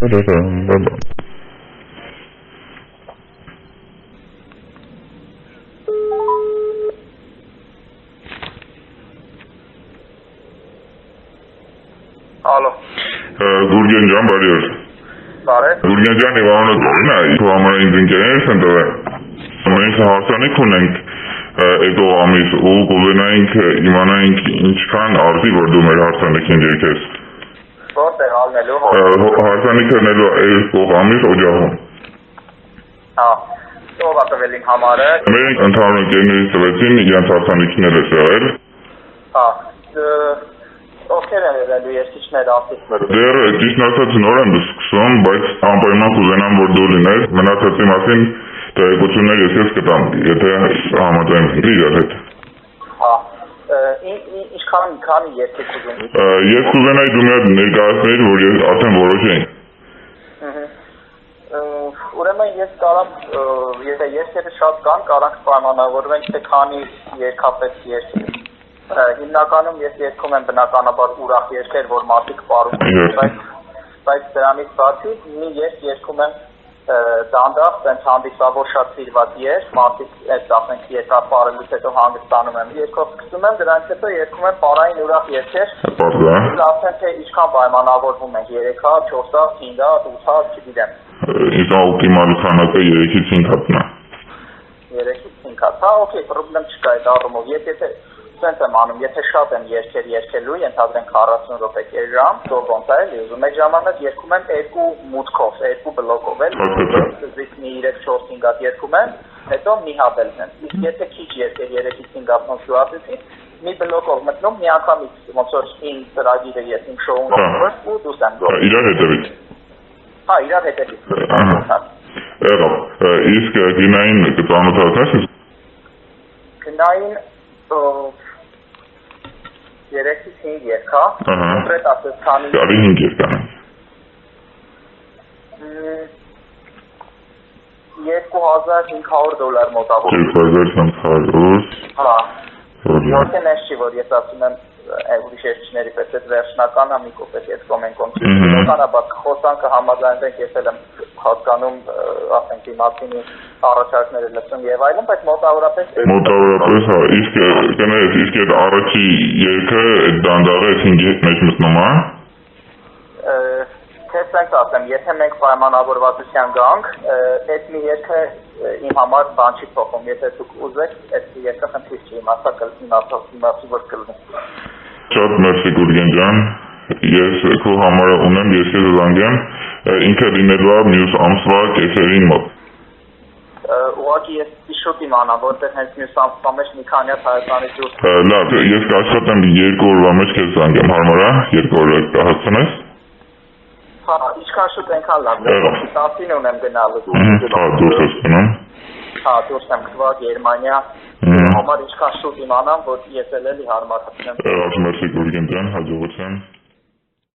Ալո։ Գուրգեն ջան, բարի օր։ Բարև։ Գուրգեն ջան, եւ անունը քո համարային ընկերներս են տվել։ Մենք հարցանիք ունենք եկող ամիս ու կուզենայինք իմանայինք ինչքան արտի որ դու մեր հարցանիքին եկես։ Որտեղ ալնելու։ Հարցանիքը նելու եկող ամիս օջախում։ Հա։ Ով է տվել իմ համարը։ Մենք ընդհանուր ընկերներից տվեցին իրենց հարցանիքները եղել։ Հա։ Ովքեր են եղել երկիչներ ասիքները։ Դեռ ճիշտ ասած նոր եմ սկսում, բայց անպայման կուզենամ որ դու լինես, մնացածի մասին տեղեկություններ ես կտամ, եթե համաձայն ենք իրար հետ։ Հա։ Ինչքան երկիչ ուզում։ Ես կուզենայի դու մի հատ ներկայացնեիր, որ ես արդեն որոշեի։ Ուրեմն ես կարամ, եթե երկերը շատ կան, կարանք պայմանավորվենք, թե քանի երկապես երկեր։ Հիմնականում ես երգում եմ բնականաբար ուրախ երգեր, որ մարդիկ պարում են, բայց դրանից բացի մի երգ երգում եմ դանդաղ, տենց հանդիսավոր շատ սիրված երգ, մարդիկ այս ասենք երկար պարելուց հետո հանգստանում եմ, երգով սկսում եմ, դրանից հետո երգում եմ պարային ուրախ երգեր, ասեն թե ինչքան պայմանավորվում ենք, 3 հատ, 4 հատ, 5 հատ, 8 հատ, չգիտեմ։ Իսկ օպտիմալ քանակը 3-ից 5 հատն է։ 3-ից 5 հատ, հա, օքեյ, պրոբլեմ չկա այդ առումով, եթե Սենց եմ անում, եթե շատ եմ երգեր երգելու, ենթադրենք 40 րոպե ժամ, դոր ոնց է էլի ուզում, այդ ժամանակ երգում եմ 2 մուտքով, 2 բլոկով էլ, սկզբից մի 3-4-5 հատ երգում եմ, հետո մի հատ էլ եմ։ Իսկ եթե քիչ երգեր 3-ից 5 հատ ոնց ասեցի, մի բլոկով մտնում, միանգամից ոնց որ իմ ծրագիրը ես իմ շոուն գործում ու դուս եմ գործում։ Իրար հետևից։ Հա, իրար հետևից։ Եղավ, իսկ գնային ծանոթացնես։ Գնային 3-ից 5 երգ, հա։ Կոնկրետ ասես քանի։ Արի 5 երգ անենք։ $2,500 մոտավոր։ $2,500։ Հա։ Որտե նես չի, որ ես ասում եմ ուրիշ երգիչների պես այդ վերջնականը մի կոպետ երգում ենք կոնցերտ։ Բնականաբար խոսանքը համաձայնվենք, ես էլ եմ հասկանում, ասենք իմացինի առաջարկները լսում եւ այլն, բայց մոտավորապես հա, իսկ կներես, իսկ այդ առաջի երգը այդ դանդաղը 5-ի մեջ մտնում է։ Թե սենց ասեմ, եթե մենք պայմանավորվածության գանք, այդ մի երգը իմ համար բան չի փոխում, եթե դուք ուզեք, այդ երգը խնդիր չի, իմացա որ կլինի։ Շատ մերսի Գուրգեն ջան, ես քո համարը ունեմ, ես քեզ զանգեմ, ինքը լինելու է մյուս ամսվա կեսերին մոտ։ Ուղղակի ես շուտ իմանամ, որտեղ հենց մյուս ամսվա մեջ մի քանի հատ Հայաստանից դուրս։ Լավ, ես կաշխատեմ 2 օրվա մեջ քեզ զանգեմ, հարմար է, 2 օրը կհասցնես։ Հա, ինչքան շուտ այնքան լավ, 10-ին ունեմ գնալու։ Հա, դուրս ես գնում։ Հա, դուրս եմ գնալ Գերմանիա, համար ինչքան շուտ իմանամ, որ ես էլ էլի հարմարացնեմ։ Մերսի Գուրգեն ջան, հաջողություն։